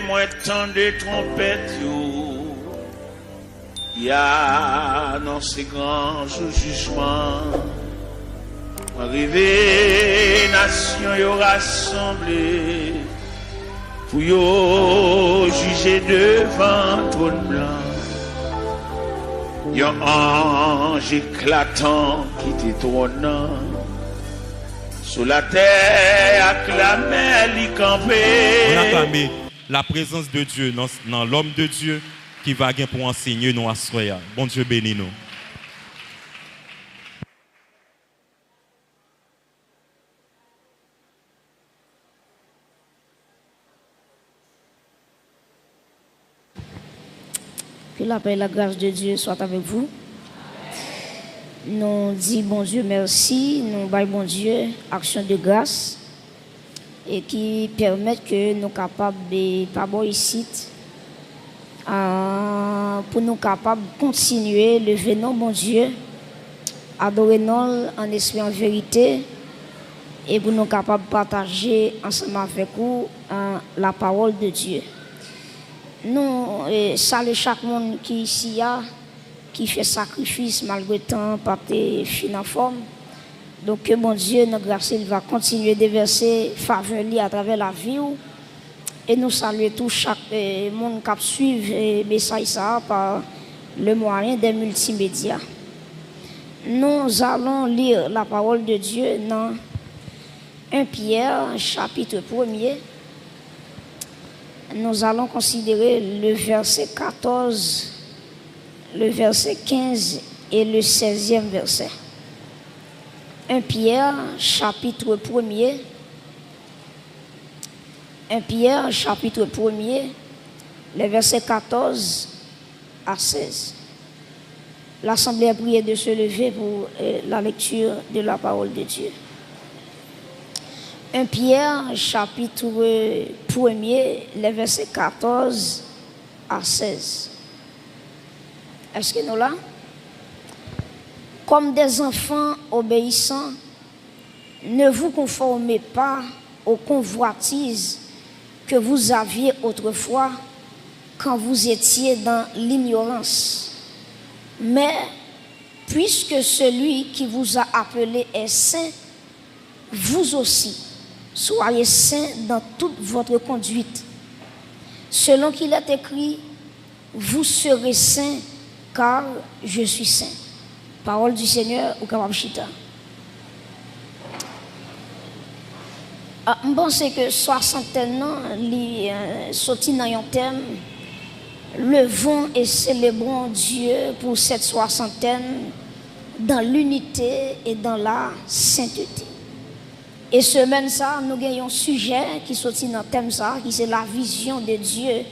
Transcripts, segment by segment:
Moi tant de trompettes, il y a dans ces grands jugements. Arrivé, nation y rassemblée, pour y juger devant trône blanc. Yon ange éclatant qui t'étonnant. Sous la terre, acclamait l'y camper. On acclame la présence de Dieu dans l'homme de Dieu qui va gagner pour enseigner nous à soya. Bon Dieu bénis nous. Que la paix et la grâce de Dieu soient avec vous. Nous disons bon Dieu merci, nous baillons bon Dieu action de grâce et qui permettent que nous capables de pas bon ici pour nous capables de continuer le venant bon Dieu, adorer nous en esprit en vérité et pour nous capables de partager ensemble avec vous la parole de Dieu. Nous saluons chaque monde qui ici qui fait sacrifice malgré le temps, pas de fin en forme. Donc que mon Dieu, notre grâce, il va continuer de verser faveur à travers la vie. Et nous saluons tout chaque monde qui suit le message par le moyen des multimédias. Nous allons lire la parole de Dieu dans 1 Pierre, chapitre 1er. Nous allons considérer le verset 14, le verset 15 et le 16e verset. 1 Pierre, chapitre 1er. 1 Pierre, chapitre 1er, les versets 14 à 16. L'Assemblée a prié de se lever pour la lecture de la parole de Dieu. 1 Pierre, chapitre 1er, les versets 14 à 16. Est-ce que nous là? Comme des enfants obéissants, ne vous conformez pas aux convoitises que vous aviez autrefois quand vous étiez dans l'ignorance. Mais puisque celui qui vous a appelé est saint, vous aussi, soyez saints dans toute votre conduite. Selon qu'il est écrit, vous serez saints car je suis saint. Parole du Seigneur au Kababchita. Je pense que soixantaine ans, sorti dans un thème, levons et célébrons Dieu pour cette soixantaine dans l'unité et dans la sainteté. Et semaine ça, nous avons un sujet qui sorti dans le thème ça, qui c'est la vision de Dieu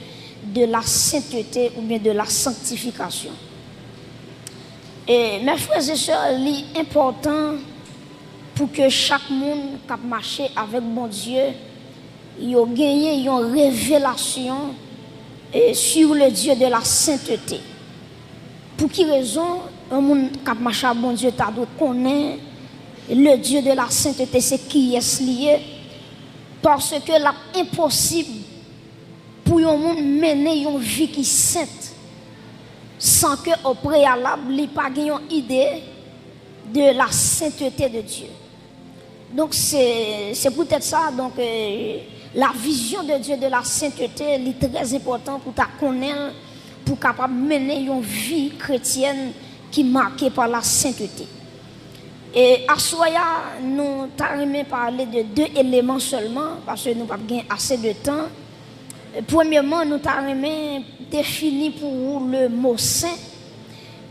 de la sainteté ou bien de la sanctification. Et mes frères et sœurs, c'est important pour que chaque monde qui marche avec mon Dieu, il ait gagné une révélation sur le Dieu de la sainteté. Pour quelle raison un monde qui marche avec mon Dieu doit connaître le Dieu de la sainteté, c'est qui est lié? Parce que c'est impossible pour un monde mener une vie qui est sainte sans que au préalable, il n'ait pas une idée de la sainteté de Dieu. Donc c'est peut-être ça, donc la vision de Dieu de la sainteté est très importante pour ta connaître, pour capable mener une vie chrétienne qui est marquée par la sainteté. Et à Soya, nous allons parler de deux éléments seulement, parce que nous n'avons pas assez de temps. Premièrement, nous allons définir pour vous le mot saint.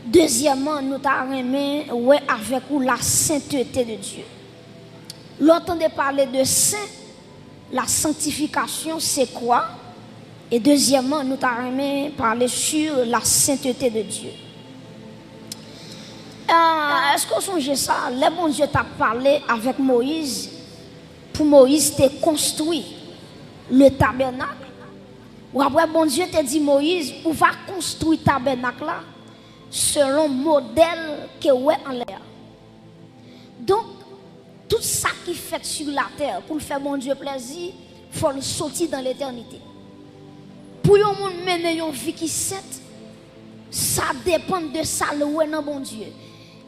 Deuxièmement, nous allons avec vous la sainteté de Dieu. L'entendez parler de saint, la sanctification, c'est quoi? Et deuxièmement, nous allons parler sur la sainteté de Dieu. Est-ce qu'on songe ça? Le bon Dieu t'a parlé avec Moïse. Pour Moïse, t'es construit le tabernacle. Ou après, bon Dieu t'a dit Moïse, on va construire le tabernacle là selon le modèle que est en l'air. Donc, tout ça qui fait sur la terre pour faire bon Dieu plaisir, il faut le sortir dans l'éternité. Pour yon moun mener une vie qui sainte, ça dépend de ça le dans bon Dieu.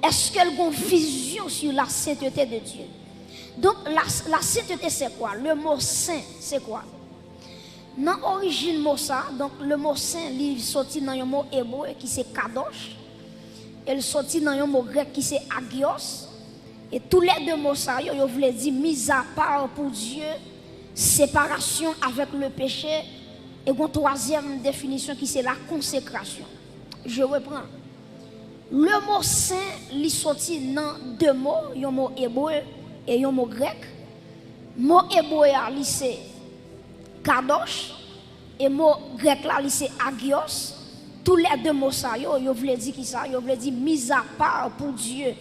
Est-ce qu'elle a une vision sur la sainteté de Dieu? Donc la sainteté c'est quoi? Le mot saint c'est quoi? Dans l'origine mot ça, donc le mot saint il sorti dans un mot hébreu qui c'est kadosh. Elle sorti dans un mot grec qui c'est agios. Et tous les deux mots ça yo voulaient dire mise à part pour Dieu, séparation avec le péché. Et une troisième définition qui c'est la consécration. Je reprends. Le mot saint, il sorti dans deux mots, un mot hébreu et un mot grec. Le mot hébreu, c'est kadosh et le mot grec là, c'est agios. Tous les deux mots ça, yo voulait dire qui ça? Yo voulait dire mise à part pour Dieu.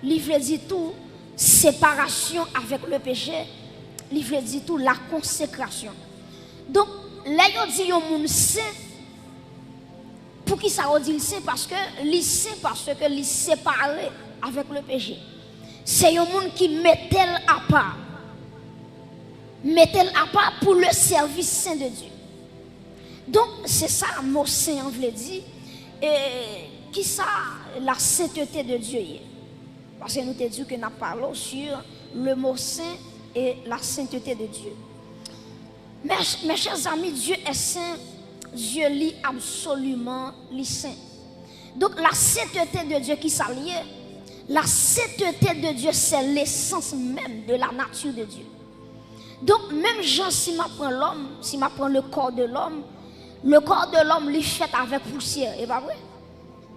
Il voulait dire tout séparation avec le péché. Il voulait dire tout la consécration. Donc là, il dit un monde saint. Pour qui ça dit saint? Parce que il saint parce que il séparé avec le péché. C'est un monde qui mettait à part. Mettait à part pour le service saint de Dieu. Donc c'est ça mot saint on veut dire. Et qui ça la sainteté de Dieu est. Parce que nous te dit que nous parlons sur le mot saint et la sainteté de Dieu. Mes chers amis, Dieu est saint, Dieu lit absolument les saints. Donc la sainteté de Dieu qui s'allie, la sainteté de Dieu c'est l'essence même de la nature de Dieu. Donc même Jean, si m'apprend l'homme, si m'apprend le corps de l'homme il fait avec poussière, et pas vrai?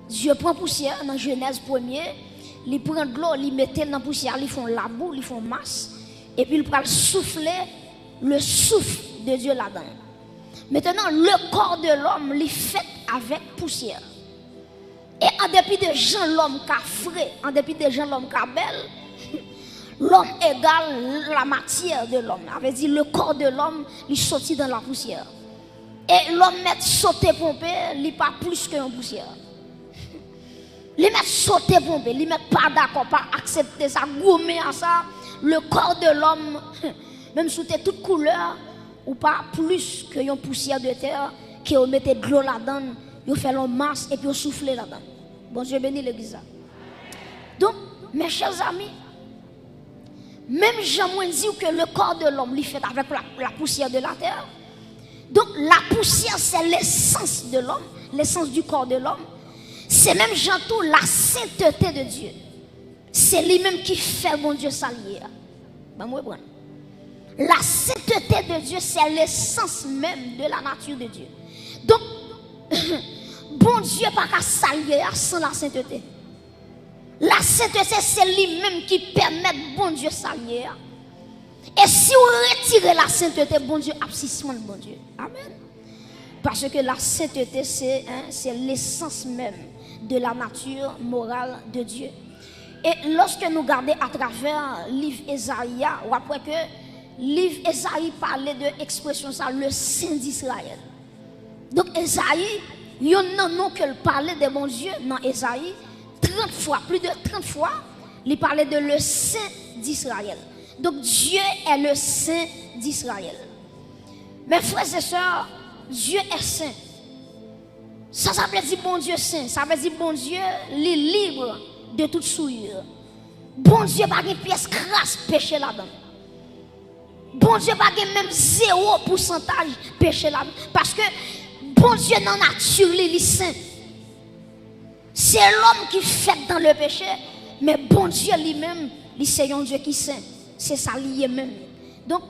Dieu prend poussière dans Genèse 1er, il prend de l'eau, il met dans la poussière, ils font la boue, ils font masse, et puis il prend souffler le souffle de Dieu là-dedans. Maintenant, le corps de l'homme, il fait avec poussière. Et en dépit de gens, l'homme qui a frais, en dépit de gens, l'homme qui a belle, l'homme égale la matière de l'homme. Ça veut dire le corps de l'homme, il sortit dans la poussière. Et l'homme met sauter pomper, il n'est pas plus qu'une poussière. Il met sauter pomper, il met pas d'accord, pas accepter ça, gourmer à ça. Le corps de l'homme, même sous toute couleur, ou pas plus que une poussière de terre, qui on mette de l'eau là-dedans, on fait l'eau masse et puis on souffle là-dedans. Bon Dieu bénit l'église. Donc, mes chers amis, même Jean dit que le corps de l'homme il fait avec la poussière de la terre. Donc la poussière c'est l'essence de l'homme, l'essence du corps de l'homme. C'est même Jean tout la sainteté de Dieu. C'est lui-même qui fait mon Dieu s'allier. Ben moi bon. La sainteté de Dieu c'est l'essence même de la nature de Dieu. Donc bon Dieu pas qu'à s'allier sans la sainteté. La sainteté c'est lui-même qui permet bon Dieu s'allier. Et si on retire la sainteté, bon Dieu, abscissement de bon Dieu. Amen. Parce que la sainteté, c'est l'essence même de la nature morale de Dieu. Et lorsque nous regardons à travers le livre Ésaïe, ou après que le livre Ésaïe parlait de l'expression ça, le Saint d'Israël. Donc Ésaïe, il y a un nom qu'il parlait de mon Dieu dans Ésaïe, 30 fois, plus de 30 fois, il parlait de le Saint d'Israël. Donc Dieu est le Saint d'Israël. Mes frères et sœurs, Dieu est saint. Ça veut dire bon Dieu saint. Ça veut dire bon Dieu est libre de toute souillure. Bon Dieu n'a pas de pièce crasse péché là-dedans. Bon Dieu n'a pas même 0% péché là-dedans. Parce que bon Dieu dans la nature, il est saint. C'est l'homme qui fait dans le péché. Mais bon Dieu lui-même, c'est un Dieu qui est saint. C'est ça lié même. Donc,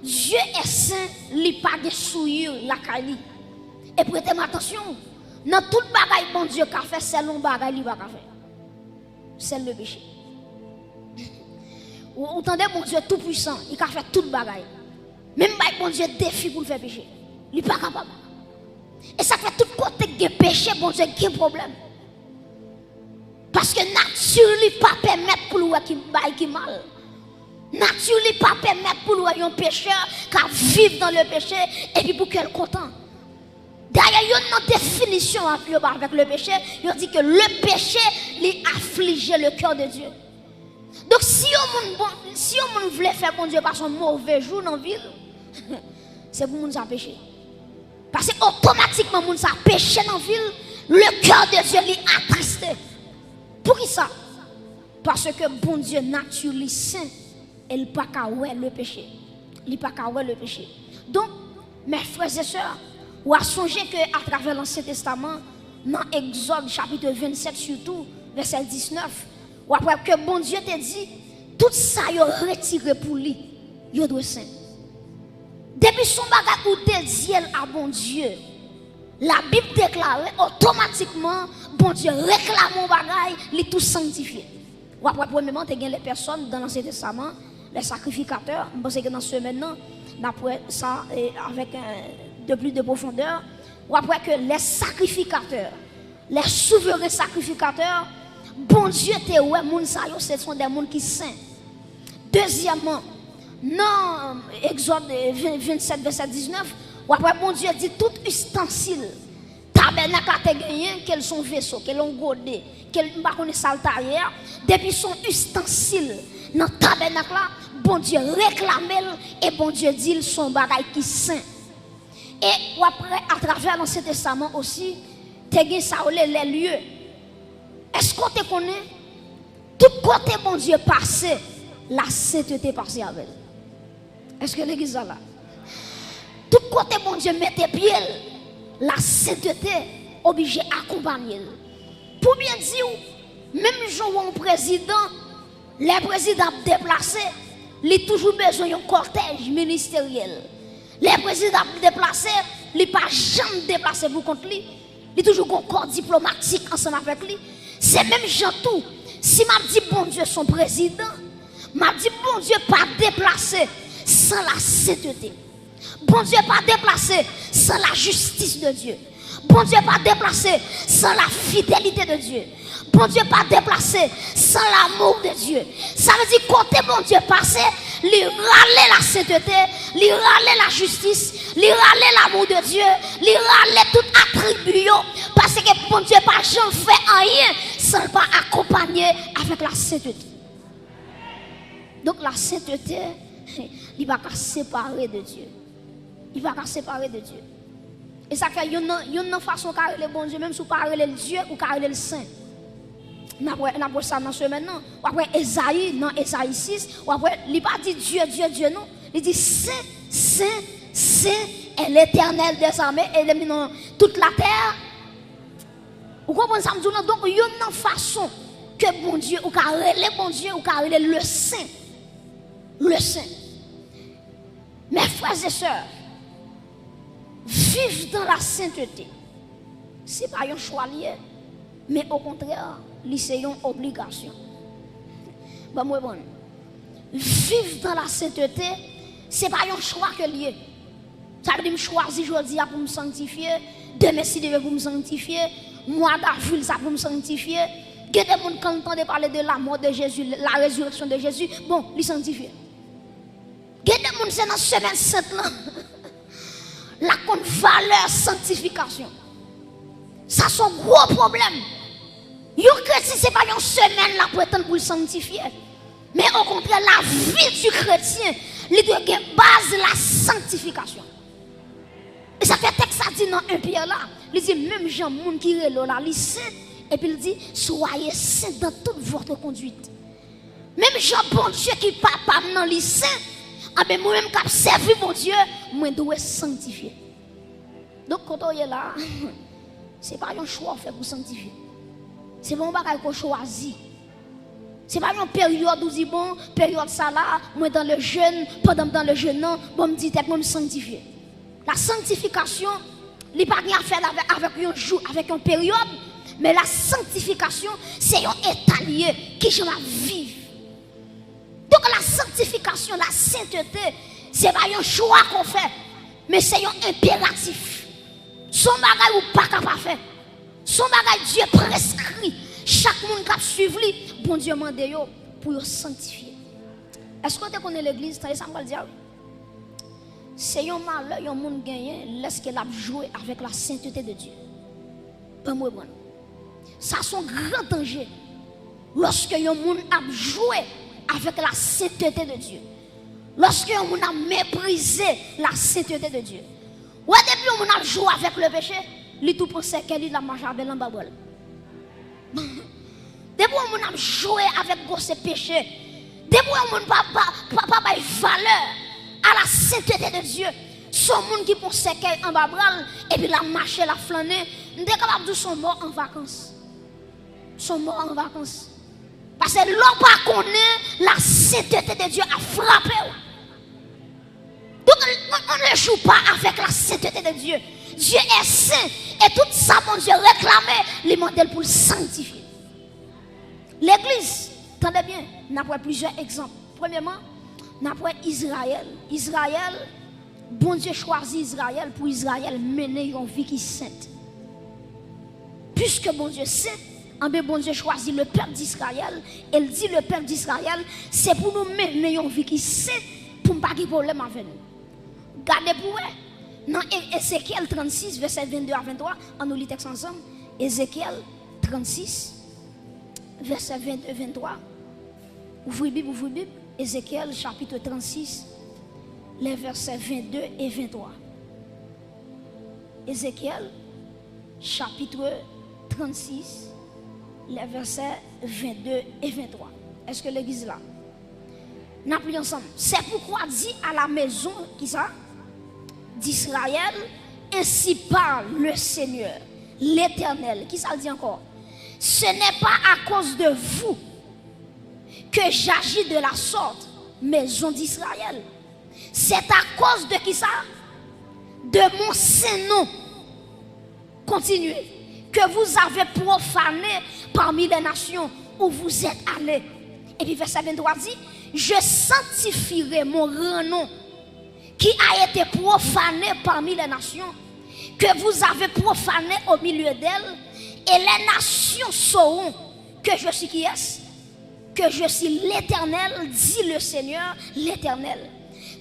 Dieu est saint, il n'a pas de souillure, la caille. Et prêtez attention, dans tout le bagage bon Dieu a fait, c'est le bagage qu'il va faire. C'est le péché. Vous entendez, bon Dieu tout puissant, il a fait tout le bagage. Même bon Dieu défi pour le faire péché. Il n'est pas capable. Et ça fait tout côté de péché, bon Dieu, qui a un problème. Parce que nature ne pas permettre pour lui qui mal. Nature ne pas permettre pour lui un pécheur qui vivre dans le péché et puis pour qu'elle soit content. D'ailleurs, il y a une définition avec le péché. Il dit que le péché lui afflige le cœur de Dieu. Donc si on voulait faire bon Dieu par son mauvais jour dans la ville, C'est pour moun ça péché. Parce que automatiquement moun ça péché dans la ville, le cœur de Dieu est attristé. Pour qui ça? Parce que bon Dieu nature li saint, elle pas ka ouais le péché. Il pas ka ouais le péché. Donc mes frères et sœurs, ou à songer que à travers l'Ancien Testament, dans Exode chapitre 27 surtout, verset 19, ou après que bon Dieu te dit, tout ça yo retiré pour lui, yo doit saint. Depuis son bagage ou te dit à bon Dieu, la Bible déclare automatiquement, bon Dieu réclame mon bagage, il tout sanctifié. Ou après premièrement, tu as les personnes dans l'Ancien Testament, les sacrificateurs, je pense que dans ce maintenant, d'après ça, avec de plus de profondeur, ou après que les sacrificateurs, les souverains sacrificateurs, bon Dieu te ouais, moun sa yo, ce sont des gens qui sont saints. Deuxièmement, dans Exode 27, verset 19, ou après bon Dieu dit tout ustensile, tabernacle a gagné, quels sont vaisseaux, quels ont godé, quels ne connaissent pas saltarière, depuis son ustensile, dans le tabernacle là, bon Dieu réclame et bon Dieu dit son bagage qui saint. Et ou après, à travers l'Ancien Testament aussi, tu as ça les lieux. Est-ce qu'on te connaît? Tout côté bon Dieu passé, la sainteté passée avec. Est-ce que l'église est là? Tout côté bon Dieu mettait pied, la sainteté obligée d'accompagner. Pour bien dire, même jour un président, les présidents déplacés, il a toujours besoin d'un cortège ministériel. Les présidents déplacés, il n'a pas jamais déplacé pour contre lui. Il a toujours un corps diplomatique ensemble avec lui. C'est même gens tout. Si m'a dit bon Dieu son président, m'a dit bon Dieu pas déplacé sans la sainteté. Bon Dieu pas déplacé sans la justice de Dieu. Bon Dieu pas déplacé sans la fidélité de Dieu. Bon Dieu pas déplacé sans l'amour de Dieu. Ça veut dire côté bon Dieu passé, lui râler la sainteté, lui râler la justice, lui râler l'amour de Dieu, lui râler tout attribut parce que bon Dieu pas jamais fait rien sans pas accompagner avec la sainteté. Donc la sainteté, il va pas séparer de Dieu. Il va pas séparer de Dieu. Et ça fait une façon car le bon Dieu même sous parler le Dieu ou car le saint. N'après ça dans ce maintenant, ou après Esaïe, dans Esaïe 6, ou après, il n'a pas dit Dieu, Dieu, Dieu, non. Il dit Saint, Saint, Saint est l'Éternel des armées, et il dans toute la terre. Vous comprenez ça? Donc, il y a une façon que bon Dieu, ou car le bon Dieu, ou car le Saint. Le Saint. Mes frères et sœurs, vivre dans la sainteté, ce n'est pas un choix lié, mais au contraire, c'est une obligation. Bon, moi, bon. Vivre dans la sainteté, ce n'est pas un choix que lié. Ça veut dire que je choisis aujourd'hui pour me sanctifier, demain si Dieu pour me sanctifier, moi d'avril ça pour me sanctifier. Il y a des gens qui entendent parler de la mort de Jésus, la résurrection de Jésus, bon, les sanctifier. Il y a des gens qui sont dans la semaine sainte là. La valeur sanctification. Ça c'est un gros problème. Yon chrétien, ce n'est pas une semaine là pour être pour le sanctifier. Mais au contraire, la vie du chrétien, il doit avoir base la sanctification. Et ça fait texte ça dit dans un Pierre là. Il dit même Jean, moun qui est là, il saint. Et puis il dit, soyez saints dans toute votre conduite. Même Jean, bon Dieu qui papa dans le saint. Ah ben moi-même qui servi mon Dieu, moi dois sanctifier. Donc quand on est là, ce n'est pas un choix fait pour sanctifier. C'est pas un bagage qu'on choisit. C'est pas une période où on dit bon, période ça là, moi dans le jeûne, pendant dans le jeûne, non, bon me dit moi me sanctifier. La sanctification, il n'y a pas rien à faire avec un jour, avec une période, mais la sanctification, c'est un état lié qui je vais vivre. Donc la sanctification, la sainteté, c'est pas un choix qu'on fait, mais c'est un impératif. Son bagage ou pas capable de faire. Son bagage Dieu prescrit. Chaque monde qui suit lui, bon Dieu mande pour le sanctifier. Est-ce que tu connais l'église? Ça me dire. C'est un malheur, un monde gagné, lorsqu'il a joué avec la sainteté de Dieu. Pas moi, bon. Ça c'est un grand danger. Lorsque un monde a joué avec la sainteté de Dieu. Lorsque on a méprisé la sainteté de Dieu. Ou depuis on a joué avec le péché, lui tout pensait qu'elle a mangé avec l'embabol. Depuis on a joué avec ce péché, depuis on n'a pas valeur à la sainteté de Dieu. Son monde qui pensait qu'elle en babral et puis la marché, la flâner, on est capable de son mort en vacances. Sont morts en vacances. Parce que l'homme pas connaît la sainteté de Dieu a frappé. Donc on ne joue pas avec la sainteté de Dieu. Dieu est saint et tout ça, mon Dieu, réclamait les modèles pour le sanctifier. L'église, attendez bien, nous avons plusieurs exemples. Premièrement, nous avons Israël. Israël, bon Dieu choisit Israël pour Israël mener une vie qui est sainte. Puisque bon Dieu saint, bon Dieu choisit le peuple d'Israël. Elle dit le peuple d'Israël, c'est pour nous mener une vie qui est sainte, pour ne pas avoir de problème avec nous. Gardez pour vous, dans Ézéchiel 36, verset 22 à 23, on nous lit texte ensemble. Ézéchiel 36, verset 22 à 23. Ouvrez Bible, Ézéchiel chapitre 36, les versets 22 et 23. Ézéchiel chapitre 36, les versets 22 et 23. Est-ce que l'église là? Nous appelons ensemble. C'est pourquoi dit à la maison qui ça? D'Israël, ainsi parle le Seigneur, l'Éternel. Qui ça dit encore? Ce n'est pas à cause de vous que j'agis de la sorte, maison d'Israël. C'est à cause de qui ça? De mon saint nom. Continuez. Que vous avez profané parmi les nations où vous êtes allés. Et puis verset 23 dit, je sanctifierai mon grand nom qui a été profané parmi les nations, que vous avez profané au milieu d'elles, et les nations sauront que je suis qui est-ce? Que je suis l'Éternel, dit le Seigneur, l'Éternel.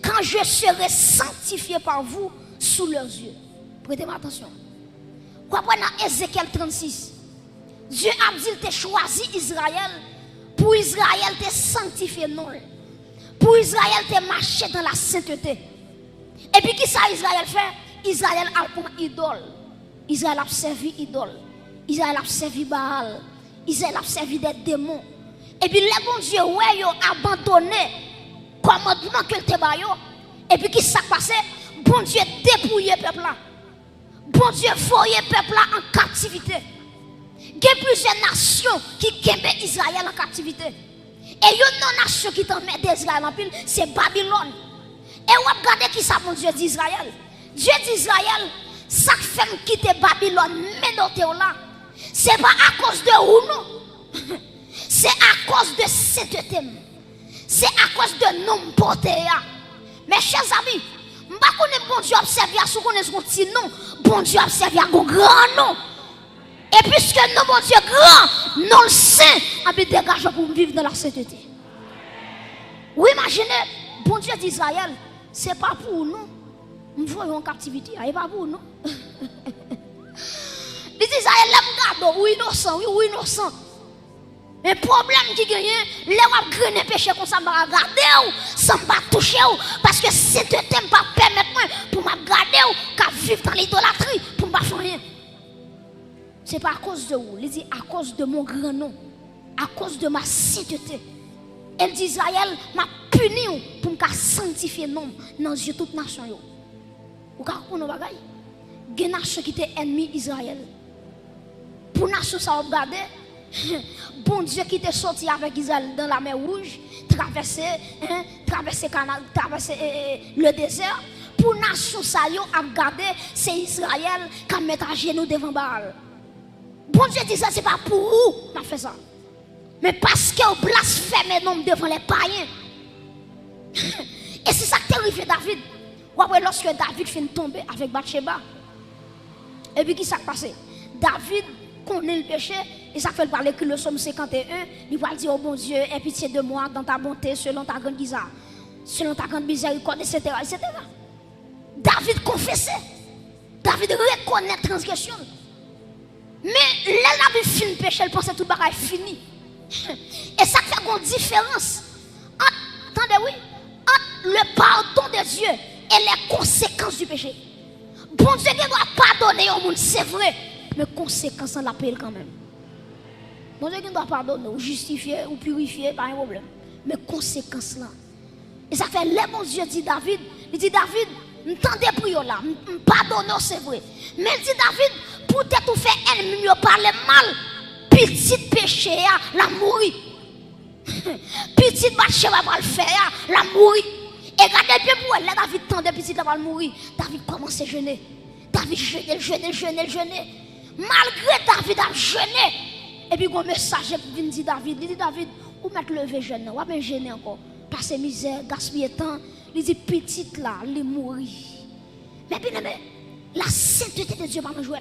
Quand je serai sanctifié par vous sous leurs yeux. Prêtez-moi attention. Quoi dans Ézéchiel 36, Dieu a dit qu'il a choisi Israël pour Israël te sanctifier non. Pour Israël te marcher dans la sainteté. Et puis qui ça Israël fait? Israël a pour idole. Israël a servi idole. Israël a servi Baal. Israël a servi des démons. Et puis les bon Dieu ouais yo abandonné commandement que te ba yo. Et puis qui ça passé? Bon Dieu dépouillé peuple là. Bon Dieu voyait peuple là en captivité. Il y a plusieurs nations qui kembe Israël en captivité. Et une nation qui t'en met d'Israël en pile, c'est Babylone. Et on regarde qui ça mon Dieu d'Israël. Dieu d'Israël, ça fait quitter Babylone, mais dans là. C'est pas à cause de vous non. C'est à cause de sainteté. C'est à cause de nom porté. Mes chers amis, je ne sais pas bon Dieu observe à ce qu'on est son petit nom. Bon Dieu observe à un grand nom. Et puisque nous, bon Dieu grand, non le saint, a bien dégagé pour vivre dans la sainteté. Vous imaginez, bon Dieu d'Israël, ce n'est pas pour nous. Nous voyons en captivité, ce n'est pas pour nous. Les Israéliens regardent, oui innocent, oui innocent. Mais le problème qui gagne, les gens qui ont péché comme ça, je vais regarder, sans me toucher, parce que si tu ne pas permettre pour me regarder, qu'à vivre dans l'idolâtrie, pour ne pas faire rien. Ce n'est pas à cause de vous, il dit à cause de mon grand nom, à cause de ma sainteté. Elle dit Israël m'a puni pour me sanctifier nom dans les yeux de toute nation. Vous comprenez ce bagage? Il y a des nations qui étaient ennemies d'Israël. Pour les nations, ça va regarder. Bon Dieu qui était sorti avec Israël dans la mer Rouge, traverser canal, traverser le désert. Pour les nations, ça a regardé, c'est Israël qui a mis à genoux devant Baal. Bon Dieu dit ça, ce n'est pas pour vous qu'on fait ça. Mais parce que vous blasphémez nom devant les païens. Et c'est ça qui est arrivé David. Après, lorsque David finit de tomber avec Bathsheba, et puis qui s'est passé? David connaît le péché, et ça fait parler que le psaume 51, il va dire, oh bon Dieu, aie pitié de moi dans ta bonté, selon ta grande misère, selon ta grande miséricorde, etc., etc. David confessait. David reconnaît la transgression. Mais là, il finit le péché, il pensait tout le bagage fini. Et ça fait une différence. Attendez, oui. Entre le pardon de Dieu et les conséquences du péché. Bon Dieu qui doit pardonner au monde, c'est vrai, mais conséquences on l'appelle quand même. Bon Dieu qui doit pardonner, ou justifier, ou purifier, pas un problème. Mais conséquences là. Et ça fait les bon Dieu dit David, il dit David, m'tendez prière là, pardonne c'est vrai. Mais il dit David, pour tout faire ennemi, parler mal, petit péché la mourir. Petit marché va le faire, la mourir. Et regardez bien pour elle, David tendait petit la va mourir. David commence à jeûner. David jeûner. Malgré David a jeûné. Et puis un message vient dire David, il dit David, où mettre lever jeûne, ou même jeûner encore. Passer misère, gaspiller temps. Il dit petite là, il mourir. Mais bien la sainteté de Dieu va me jouer.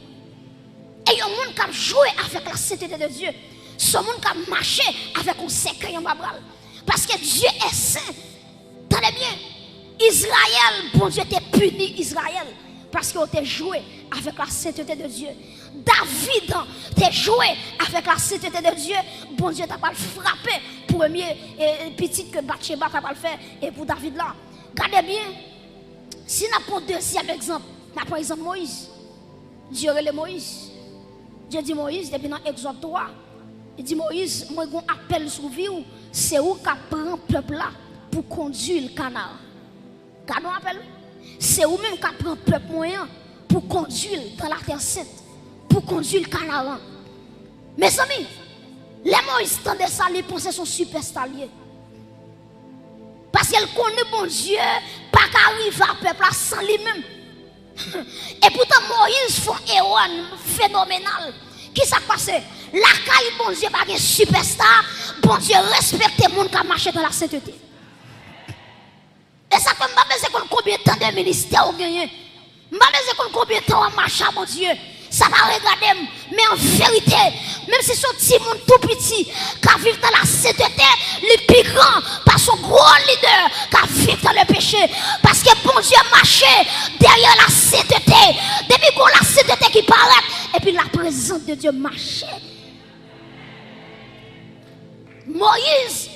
Et il y a un monde qui a joué avec la sainteté de Dieu. Ce monde qui a marché avec un secret en babral. Parce que Dieu est saint. Tenez bien, Israël, bon Dieu t'a puni Israël. Parce qu'il t'a joué avec la sainteté de Dieu. David t'a joué avec la sainteté de Dieu. Bon Dieu t'a pas frappé. Premier petit que Bathsheba t'a pas le fait. Et pour David là, regardez bien. Si nous avons deuxième exemple, nous avons exemple Moïse. Dieu relève Moïse. Dieu dit Moïse, depuis dans Exode 3, il dit Moïse, moi j'ai un appel sur vous, c'est où qui prend le peuple là pour conduire le canal. Gardons appel. C'est où même qui prend le peuple moyen pour conduire dans la terre sainte, pour conduire le canal. Mes amis, les Moïse tendaient ça, les pensées sont super staliers. Parce qu'elle connaît bon Dieu, pas qu'arrive à peuple là sans lui-même. Et pourtant Moïse fait un héros phénoménal. Qui s'est passé? La caille bon Dieu pas un superstar. Bon Dieu respecte les gens qui marchent dans la sainteté. Et ça fait pas combien de temps de ministère vous gagnez. Pas combien de temps on marche à mon Dieu. Ça va regarder, mais en vérité, même si son petit monde tout petit qui vit dans la sainteté, le plus grand par son gros leader qui vit dans le péché. Parce que bon Dieu marché derrière la sainteté. Depuis qu'on la sainteté qui paraît, et puis la présence de Dieu marchait. Moïse,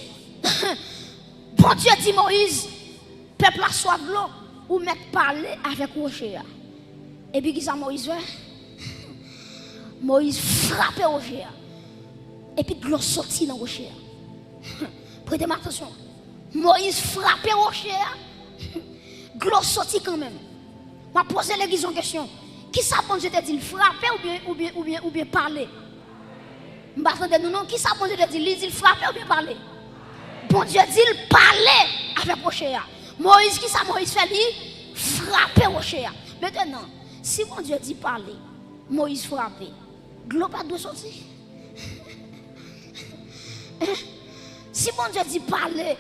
bon Dieu dit Moïse, peuple a soif de l'eau, ou mettre parler avec Rocher. Et puis qui ça Moïse fait? Moïse frappait Rocher. Et puis de l'eau sortit dans Rocher. Prêtez attention. Moïse frappait Rocher. De l'eau sortit quand même. Je vais poser l'église en question. Qui ça bon Dieu te dit frapper ou bien parler? Je ne sais pas non. Qui ça bon Dieu te dit il frapper ou bien parler? Bon Dieu dit parler avec Rocher. Moïse, qui ça Moïse fait lui? Frapper Rocher. Maintenant, si bon Dieu dit parler, Moïse frappait. De l'eau pas de sortir. Si bon Dieu dit parler,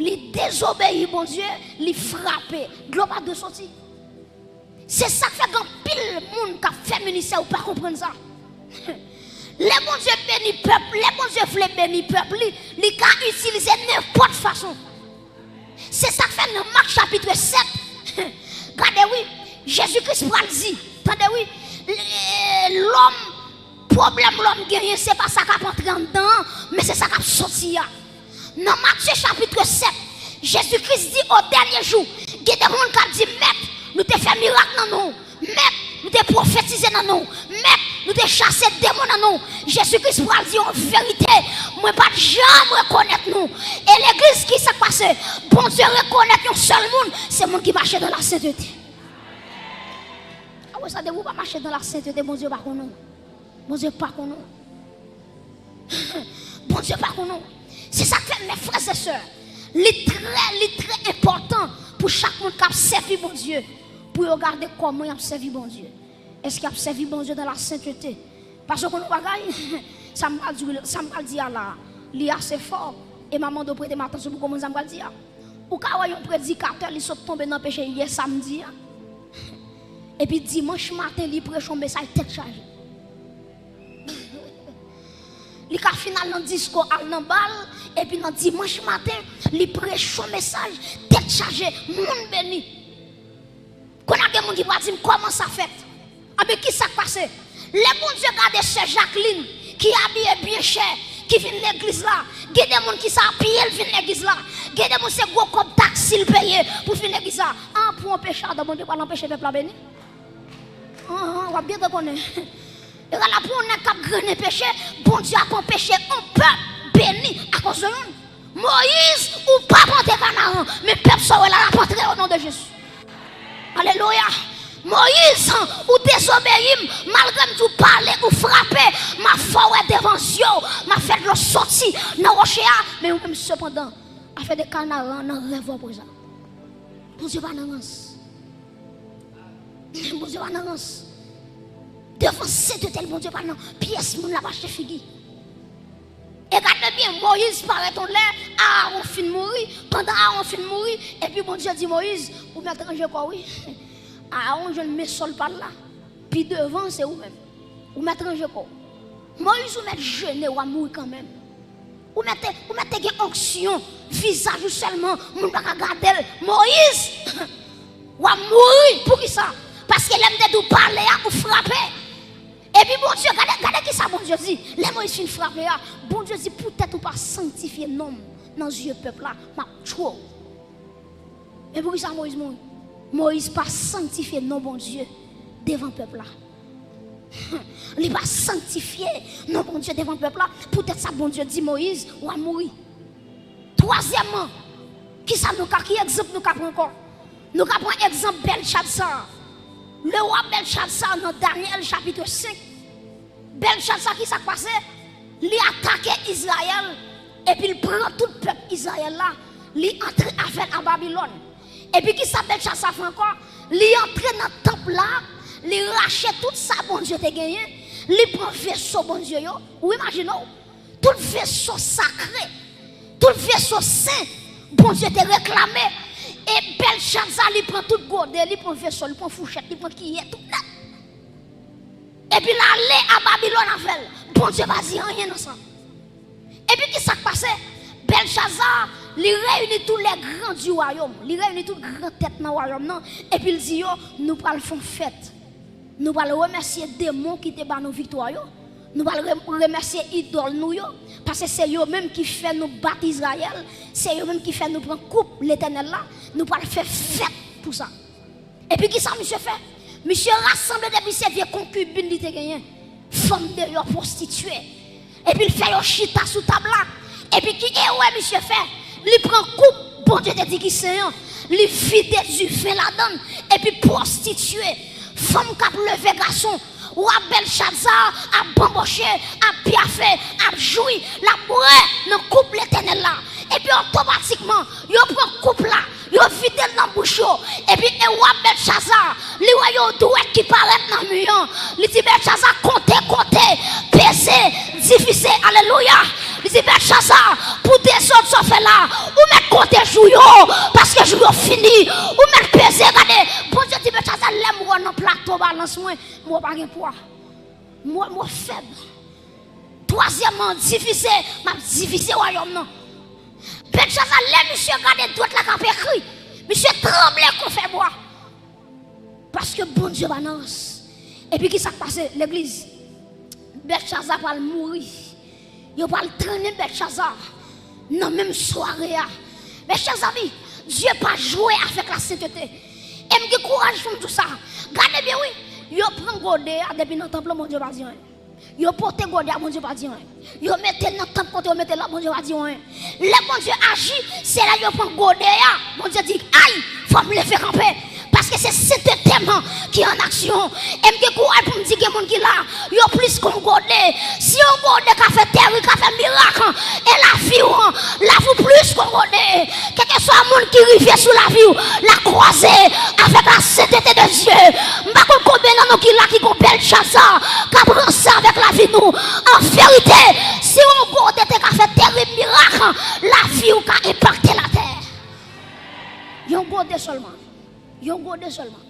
il désobéit, bon Dieu, il frappe. De l'eau pas de sortir. C'est ça qui fait qu'un pile monde qui a fait ministère ou pas comprendre ça. Les bon Dieu béni peuple, les bon Dieu voulait béni peuple, il a utilisé n'importe façon. C'est ça qui fait dans Marc chapitre 7. Regardez, oui, Jésus-Christ va le dire. Attendez, oui, l'homme, problème l'homme gagné, c'est pas ça qui a entré en dedans, mais c'est ça qui a sorti. Dans Matthieu chapitre 7, Jésus-Christ dit au dernier jour, il y a des gens qui ont dit, Maître, nous te fait miracle dans nous, Maître, nous te prophétisé dans nous, Maître, nous te chassé démons dans nous. Jésus-Christ va dire en vérité, moi pas jamais reconnaître nous. Et l'église qui s'est passée, bon Dieu reconnaître un seul monde, c'est le monde qui marche dans la sainteté. Ah ouais, ça ne vous pas marcher dans la sainteté, bon Dieu pas qu'on nous. Bon Dieu pas qu'on nous. Bon Dieu pas qu'on nous. C'est ça que fait mes frères et sœurs. C'est très important pour chaque monde qui a servi bon Dieu. Pour regarder comment il a servi bon Dieu. Est-ce qu'il a servi bon Dieu dans la sainteté? Parce que nous bagaille, ça me dit là, il est assez fort. Et maman doit prêter attention pour comment ça me dit. Ou quand un prédicateur, il sont tombés dans le péché hier samedi. Et puis dimanche matin, il prêche un message tête chargée. Il a final dans le discours à l'embal. Et puis dans dimanche matin, il prêche un message tête chargée, monde béni. Quand on a des gens qui vont dire comment ça fait. Ah mais qui ça passe? Les bons Dieu regardent sœur Jacqueline qui habille bien cher, qui viennent l'église là. Il y a des gens qui s'appellent viennent l'église là. Il y a des gens qui sont gros comme taxi le payer pour finir l'église là. Ah, pour empêcher, bon Dieu, pas l'empêcher le peuple à bénir. On va bien te connaître. Et là, pour on a gagné péché, bon Dieu a empêché un peuple béni à cause de nous. Moïse, ou pas monter Canaan, mais le peuple sera là, la au nom de Jésus. Alléluia. Moïse, ou désobéir, malgré tout parler ou frapper, ma forêt devant Dieu, m'a fait le sortir dans le rocher, mais même cependant, a fait des canards dans le rêve pour ça. Bon Dieu, pas d'avance. Bon Dieu, pas d'avance. Devant cette tel bon Dieu, pas d'avance. Pièce, mon la vache de figue. Et regardez bien, Moïse paraît en l'air, Aaron fin de mourir, pendant Aaron fin de mourir, et puis bon Dieu dit Moïse, vous m'étrangez quoi, oui? Aaron, je ne me sol pas là, puis devant, c'est vous-même. Vous m'étrangez quoi? Moïse, vous mettez jeûner ou à mourir quand même. Vous mettez une onction, visage seulement, vous ne pouvez pas regarder. Moïse, ou à mourir, pour qui ça? Parce qu'il aime de parler ou frapper. Et puis bon Dieu, regardez qui ça bon Dieu dit. Les Moïse fin frapper, bon Dieu dit peut-être ou pas sanctifier l'homme dans le peuple là, m'a trop. Et pour qui ça Moïse mourit? Moïse pas sanctifier non bon Dieu devant le peuple là. Il pas sanctifier non bon Dieu devant le peuple là. Peut-être ça bon Dieu dit Moïse ou à mourir. Troisièmement, qui ça nous qui exemple nous prend encore? Nous prenons exemple Belshazzar. Le roi Belshazzar dans Daniel chapitre 5. Belshazzar qui s'est passé? Il a attaqué Israël et puis il prend tout le peuple Israël là, il entre avec à Babylone. Et puis qui s'appelle Belshazzar fait encore? Il entre dans le temple là, il rachète tout ça bon Dieu te gagné, il prend vaisseau bon Dieu yo. Ou imaginez tout le vaisseau sacré, tout le vaisseau saint, bon Dieu te réclamé. Et Belshazzar, il prend tout godet, il prend vaisseau, il prend fourchette, il prend qui est tout là. Et puis là, aller à Babylone avec. Bon Dieu va dire rien dans ça. Et puis, qui s'est passé? Belshazzar, il réunit tous les grands du royaume. Il réunit toutes les grandes têtes dans le royaume. Non? Et puis, il dit, yo, nous allons faire fête. Nous allons remercier les démons qui te battent nos victoires. Nous allons remercier les idoles nous. Parce que c'est eux-mêmes qui fait nous battre Israël. C'est eux-mêmes qui fait nous prendre coupe l'éternel là. Nous allons faire fête pour ça. Et puis, qui ça, monsieur fait? Monsieur rassemble depuis ses vieux concubines, il a gagné. Femme de leur prostituée. Et puis il fait un chita sous table là. Et puis qui est ouais, monsieur fait? Il prend coupe, bon Dieu te dit qui c'est. Il vide du vin la donne. Et puis prostituée. Femme qui a levé garçon. Ou à Belshazzar, à bamboché, à piaffé, à joui, la bourrée, dans coupe l'éternel là. Et puis automatiquement, il prend coupe là. Yo vide dans bouche et puis et roi Belshazzar li wa doué qui paraît dans mur li dit Belshazzar compter peser diffuser alléluia li dit Belshazzar pour descendre ça fait là ou mettre compter jour parce que jour fini ou mettre peser regardez bon Dieu dit Belshazzar l'aime moi dans plateau balance moi pas gain poids moi faible. Troisièmement diffuser m'a diffuser royaume non. Belshazzar, les monsieur regardez droite la cape écrit. Monsieur tremble qu'on fait boire. Parce que bon Dieu balance. Et puis qui s'est passé l'église? Belshazzar va mourir. Il va traîner Belshazzar dans la même soirée. Mais chers amis, Dieu pas joué avec la sainteté. Et me courage pour tout ça. Regardez bien oui. Il prend godet depuis dans le temple mon Dieu va dire. Yo porte godia bon Dieu pas dire. Yo mette dans temple côté yo mette là bon Dieu pas dire. Le bon Dieu agit, c'est là yo prend godia. Bon Dieu dit aïe, faut me le faire camper parce que c'est cet thème qui est en action. Et me courage pour me dire que mon qui là, yo plus qu'on godet. Si on godet qui fait terre, qui fait miracle et la vie plus qu'on godet. Quel que soit monde qui rive sous la vie, la croiser avec la sainteté de Dieu. M'pa qu'on combien dans nous qui là qui qu'on Belshazzar, qui prend ça avec la vie nous. En vérité, si on godet qui fait terrible miracle, la vie ou qui impacté la terre. Yon godet seulement. Yon godet seulement.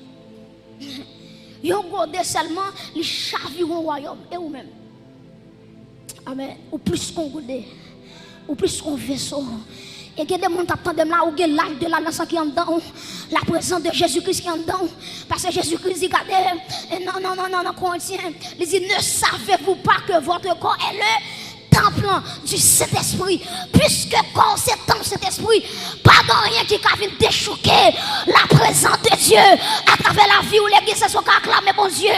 Yon godet seulement, les chavires au royaume. Et ou même. Amen. Ou plus qu'on godet. Ou plus qu'on vaisseau. Et il y a des gens qui attendent là, ou il y a l'âge de la nation qui est en dedans, la présence de Jésus-Christ qui est en dedans. Parce que Jésus-Christ dit, regardez, non, Corinthiens, il dit, ne savez-vous pas que votre corps est le temple du Saint-Esprit. Puisque quand c'est temple Saint-Esprit, pas de rien qui a venir déchouquer la présence de Dieu à travers la vie où l'église se sont acclamés, bon Dieu,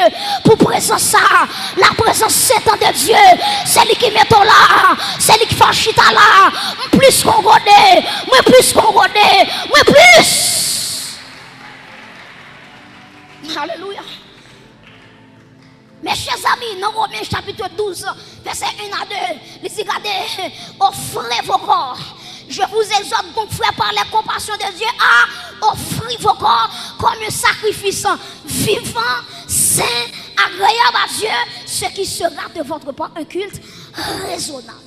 pour présence ça, la présence sainte de Dieu, c'est lui qui met là, c'est lui qui fait chita là, plus qu'on connaît, moi plus qu'on connaît, moi plus. Alléluia. Mes chers amis, dans Romains chapitre 12, verset 1 à 2, il dit, regardez, offrez vos corps. Je vous exhorte donc, frère, par la compassion de Dieu, à offrir vos corps comme un sacrifice vivant, saint, agréable à Dieu, ce qui sera de votre part un culte raisonnable.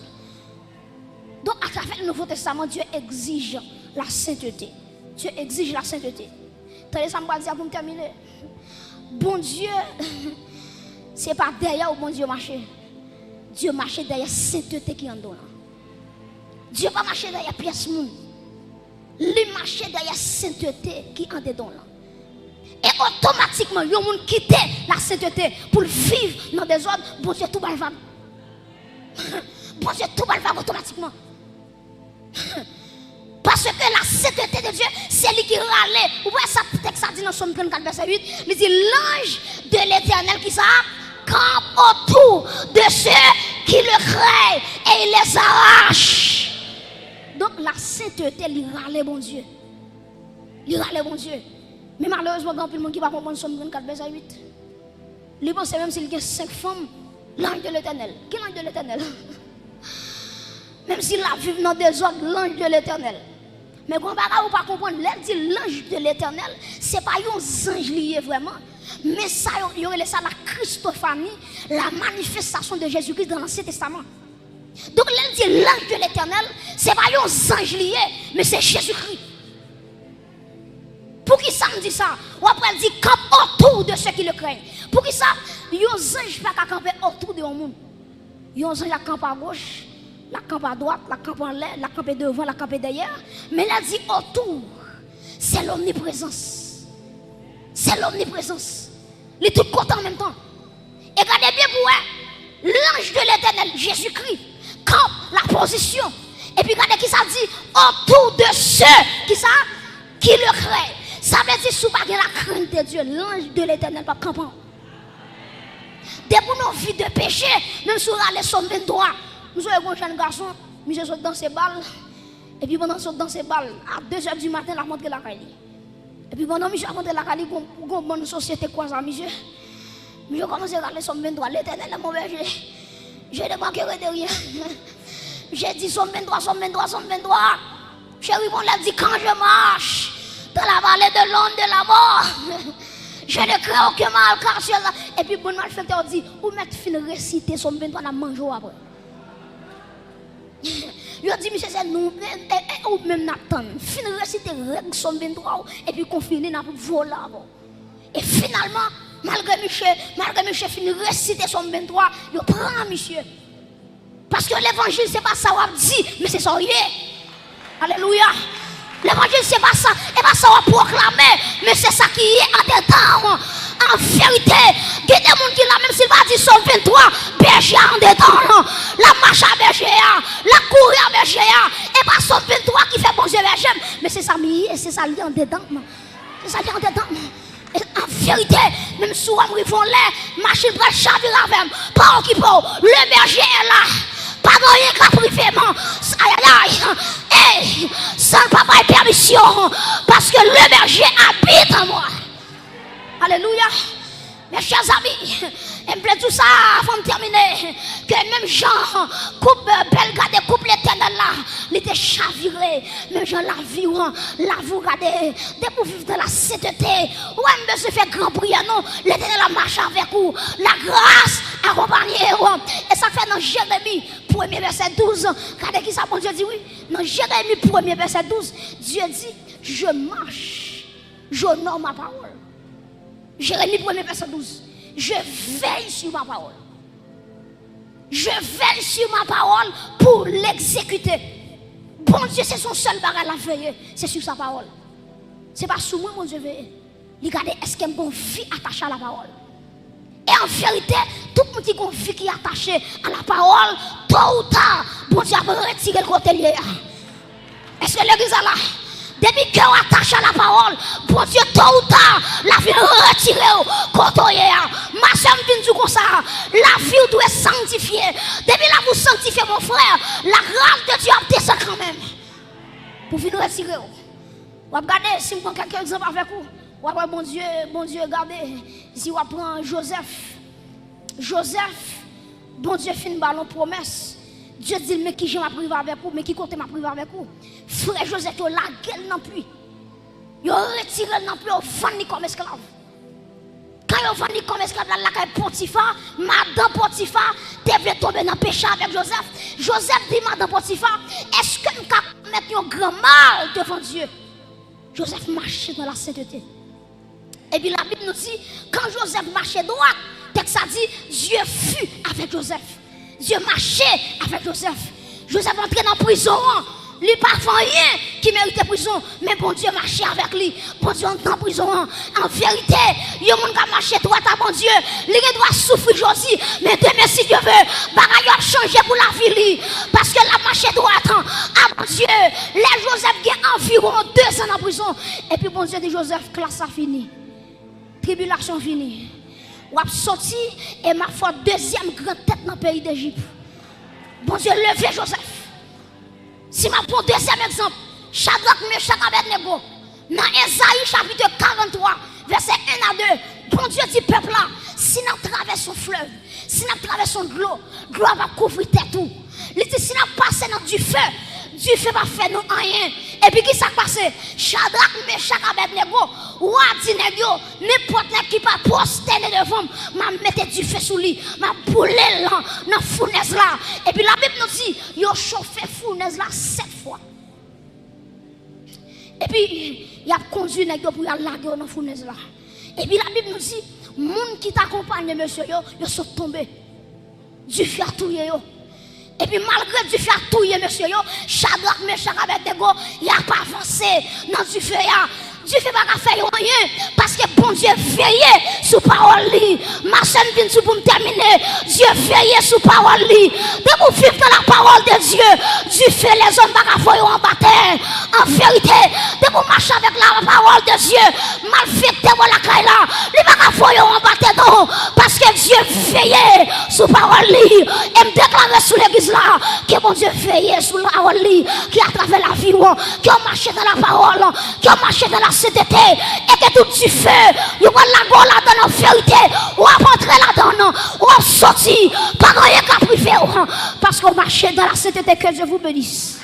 Donc, à travers le Nouveau Testament, Dieu exige la sainteté. Dieu exige la sainteté. Tenez, ça me va dire pour me terminer. Bon Dieu, c'est pas derrière où bon Dieu marche. Dieu marche derrière la sainteté qui est en dedans. Dieu pas marcher derrière pièce moun. Il marche derrière la sainteté qui est en dedans. Et automatiquement, il y a monde quitte la sainteté pour vivre dans des ordres. Bon Dieu, tout va. Bon Dieu, tout va automatiquement. Parce que la sainteté de Dieu, c'est lui qui râle. Vous voyez ça, texte ça dit dans Somme 34, verset 8. Il dit l'ange de l'Éternel qui ça campe autour de ceux qui le craignent et il les arrache. Donc la sainteté, il râle bon Dieu. Il râle bon Dieu. Mais malheureusement, il y a plus de monde qui va comprendre Somme 34, verset 8. Il pense même s'il y a 5 femmes, l'ange de l'Éternel. Quel ange de l'Éternel? Même s'il a vu dans des ordres, l'ange de l'Éternel. Mais quand on ne pas comprendre, dit l'ange de l'Éternel, ce n'est pas un ange lié vraiment. Mais ça, il y aurait ça la Christophanie, la manifestation de Jésus-Christ dans l'Ancien Testament. Donc, elle dit l'ange de l'Éternel, ce n'est pas un ange lié, mais c'est Jésus-Christ. Pour qui ça me dit ça? Ou après, elle dit campe autour de ceux qui le craignent. Pour qui ça? Il y a un ange qui va camper autour de monde. Il y a un ange qui campe à gauche, la campe à droite, la campe en l'air, la campe devant, la campe derrière. Mais elle dit autour, c'est l'omniprésence. C'est l'omniprésence. Il est tout content en même temps. Et regardez bien pour vous, l'ange de l'Éternel, Jésus-Christ, campe la position. Et puis regardez qui ça dit autour de ceux qui le craignent. Ça veut dire sous pas la crainte de Dieu, l'ange de l'Éternel pas campant. Depuis nos vies de péché, même sur les Somme 23, nous avons un jeune garçon, monsieur saute dans ses balles. Et puis pendant saute dans ses balles, à 2h du matin, il a montré la caille. Et puis pendant monsieur a montré la caille, il y a une bonne société quoi ça, monsieur. Je commence à regarder Somme 23, l'Éternel est mon berger. Je ne manquerai de rien. J'ai dit Somme 23, Somme 23, Somme 23. Chérie, on l'a dit quand je marche dans la vallée de l'ombre de la mort. Je ne crains aucun mal car sur là. Et puis bon malfaiteur dit, ou mettre fin réciter Somme 23 dans manger après. Je dis, monsieur, c'est nous, ou même Nathan, fin réciter règle Somme 23 et puis confiner dans voler. Et finalement, malgré monsieur fin réciter Somme 23, il prend monsieur. Parce que l'évangile, c'est pas ça qu'on dit, mais c'est ça. Alléluia. L'évangile, c'est pas ça, et pas ça qu'on proclamer, mais c'est ça qui est en dedans. En vérité, il y a des gens qui là, même s'il va dire Somme 23, berger en dedans, la marche à berger, la courir à berger, et pas Somme 23 qui fait bon Dieu berger, mais c'est ça, c'est ça lié en dedans. C'est ça lié en dedans. Et en vérité, même si on rivons l'air, machine va chavirer avec, pas qui peut, le berger est là. Pas rien qu'à privément. Aïe aïe. Hey, sans papa et permission. Parce que le berger habite en moi. Alléluia. Mes chers amis, il me plaît tout ça avant de terminer. Que même Jean, coupe Belgade, coupe l'Éternel là, il était chaviré. Même Jean la vie, la vous regardez. Dès pour vivre dans la sainteté, ouais, monsieur fait grand prière, non. L'Éternel a marché avec vous. La grâce accompagnée. Et ça fait dans Jérémie, 1er verset 12. Regardez qui ça, bon Dieu dit oui. Dans Jérémie, 1er verset 12, Dieu dit, je marche, j'honore ma parole. Jérémie 1er verset 12. Je veille sur ma parole. Je veille sur ma parole pour l'exécuter. Bon Dieu, c'est son seul bagage à veiller. C'est sur sa parole. C'est pas sur moi, mon Dieu, veille. Regardez, est-ce qu'il y a une bonne vie attachée à la parole? Et en vérité, tout le monde qui confie qui est attaché à la parole, tôt ou tard, bon Dieu va retirer le côté lié. Est-ce que l'église est là? Depuis qu'on attache à la parole, bon Dieu, tôt ou tard, la vie retirée au côté. Ma soeur me dit comme ça, la vie doit être sanctifiée. Depuis là, vous sanctifiez mon frère, la grâce de Dieu a descendu quand même. Pour venir retirer. Vous regardez, si vous prenez quelques exemples avec vous, vous regardez, bon Dieu, regardez, si vous prenez Joseph, bon Dieu fait une ballon promesse. Dieu dit, mais qui j'ai ma privé avec vous, mais qui compte ma privé avec vous. Frère Joseph, il a la gueule non plus. Il a retiré non plus, il a vendu comme esclave. Quand il a vendu comme esclave, la caille Potiphar, madame Potiphar, devait tomber dans le péché avec Joseph. Joseph dit, madame Potiphar, est-ce que nous pouvons mettre un grand mal devant Dieu? Joseph marchait dans la sainteté. Et puis la Bible nous dit, quand Joseph marchait droit, texte a dit, Dieu fut avec Joseph. Dieu marchait avec Joseph. Joseph entrait dans la prison. Il n'y a pas rien qui méritait prison. Mais bon Dieu marchait avec lui. Bon Dieu entre en prison. En vérité, il y a des gens qui marchent droit à bon Dieu. Il doit souffrir aujourd'hui. Mais demain, si Dieu veut, bagaille a changé pour la vie. Parce que la marche droit à bon Dieu. Les Joseph a environ 2 ans en prison. Et puis bon Dieu dit Joseph, classe a fini. Tribulation finie. Ou a sorti et ma foi deuxième grande tête dans le pays d'Égypte. Bon Dieu, levez Joseph. Si ma prends deuxième exemple, Shadrach, Meshach, Abednego, dans Esaïe chapitre 43, verset 1 à 2, bon Dieu dit peuple là, si nous traversons un fleuve, si nous traversons de l'eau va couvrir tout. Il dit si nous passons dans du feu va faire nous rien. Et puis qui s'est passé? Shadrach, Meshach, Abednego, roi dit n'importe qui pas prosterner devant, m'a mettre du feu sous lui, m'a brûlé là dans fournaise là. Et puis la Bible nous dit, yo chauffé fournaise là 7 fois. Et puis il a conduit nèg pour aller laguer dans fournaise là. Et puis la Bible nous dit, monde qui t'accompagne monsieur yo sont tombés. Du feu a touillé yo. Et puis malgré du feu a touillé monsieur yo, Shadrach, Meshach, Abednego, il a pas avancé dans du feu là. Dieu fait pas faire rien parce que bon Dieu veille sous parole li. Ma chaîne vient pour me terminer. Dieu veille sous parole li. De vous vivre dans la parole de Dieu, Dieu fait les hommes pas faire en bataille. En vérité, de vous marcher avec la parole de Dieu, mal fait de la caille là, il pas faire en bataille non parce que Dieu veille sous parole li et me déclarer sous l'église là que bon Dieu veille sous la parole li qui à travers la vie qui a marché dans la parole, qui a marché dans la cet été et que tout du feu, vous va la go là dans la vérité, ou va rentrer là-dedans, ou va sortir, pas rien qu'à priver, parce qu'on marche dans la sainteté, que Dieu vous bénisse.